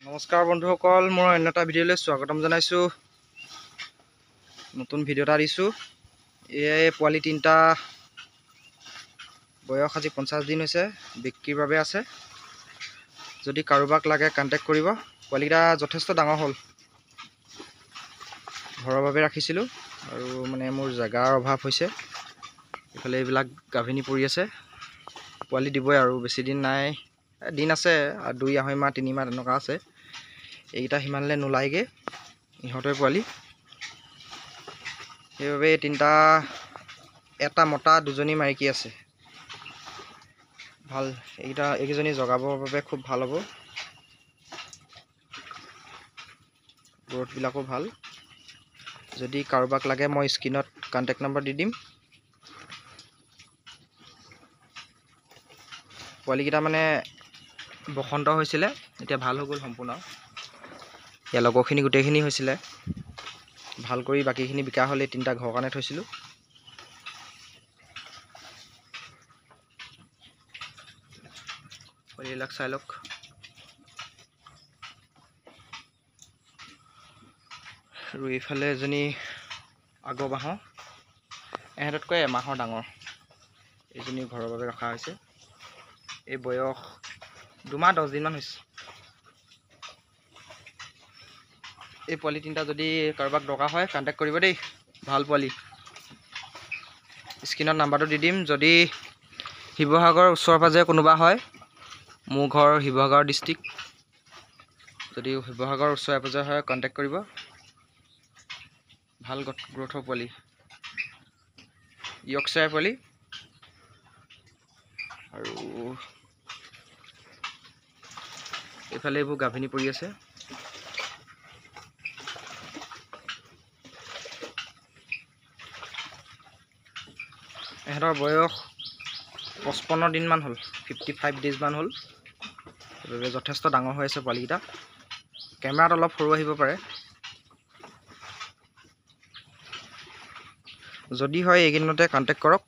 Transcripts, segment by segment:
নমস্কাৰ বন্ধুসকল, মোৰ অন্য এটা ভিডিঅ'লৈ স্বাগতম জনাইছোঁ। নতুন ভিডিঅ' এটা দিছোঁ। এই পোৱালি তিনিটা বয়স আজি 50 দিন হৈছে, বিক্ৰীৰ বাবে আছে। যদি কাৰোবাক লাগে কণ্টেক্ট কৰিব। পোৱালিকেইটা যথেষ্ট ডাঙৰ হ'ল। ঘৰৰ বাবে ৰাখিছিলোঁ আৰু মোৰ জেগাৰ অভাৱ হৈছে। এইফালে এইবিলাক গাভিনী পৰি আছে। পোৱালি দিবই আৰু বেছি দিন নাই, দিন আছে, 2-2.5 মাহ 3 মাহ তেনেকুৱা আছে। এইকেইটা সিমানলৈ নোলায়গৈ ইহঁতৰ পোৱালি। সেইবাবে এই তিনিটা, এটা মতা 2জনী মাইকী আছে। ভাল, এইকেইজনী জগাবৰ বাবে খুব ভাল হ'ব। গ্ৰথবিলাকো ভাল। যদি কাৰোবাক লাগে মই স্ক্ৰীনত কণ্টেক্ট নম্বৰ দি দিম। পোৱালিকেইটা বসন্ত হৈছিলে, এতিয়া ভাল হৈ গ'ল সম্পূৰ্ণ। ইয়াৰ লগৰখিনি গোটেইখিনি হৈছিলে, ভাল কৰি বাকীখিনি বিকা হ'ল। এই তিনিটা ঘৰৰ কাৰণে থৈছিলোঁ। পোৱালিবিলাক চাই লওক। আৰু এইফালে এজনী আগৰ বাঁহৰ, এহেঁততকৈ এমাহৰ ডাঙৰ। এইজনী ঘৰৰ বাবে ৰখা হৈছে। এই বয়স 2 মাহ 10 দিনমান হৈছে। এই পোৱালি তিনিটা যদি কাৰোবাক দৰকাৰ হয় কণ্টেক্ট কৰিব দেই। ভাল পোৱালি। স্ক্ৰীনত নাম্বাৰটো দি দিম। যদি শিৱসাগৰৰ ওচৰে পাঁজৰে কোনোবা হয়, মোৰ ঘৰ শিৱসাগৰ ডিষ্ট্ৰিক্ট। যদি শিৱসাগৰৰ ওচৰে পাঁজৰে হয় কণ্টেক্ট কৰিব। ভাল গ্ৰথৰ পোৱালি, ইয়ৰ্কশ্বায়াৰ পোৱালি। আৰু এইফালে এইবোৰ গাভিনী পৰি আছে। এহেঁতৰ বয়স 55 দিনমান হ'ল, 55 ডেইজমান হ'ল। সেইবাবে যথেষ্ট ডাঙৰ হৈ আছে পোৱালিকেইটা। কেমেৰাত অলপ সৰু আহিব পাৰে। যদি হয় এইকেইদিনতে কণ্টেক্ট কৰক।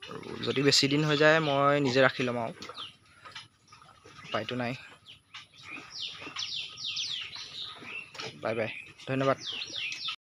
আৰু যদি বেছি দিন হৈ যায় মই নিজে ৰাখি ল'ম আৰু, উপায়টো নাই। বাই বাই, ধন্যবাদ।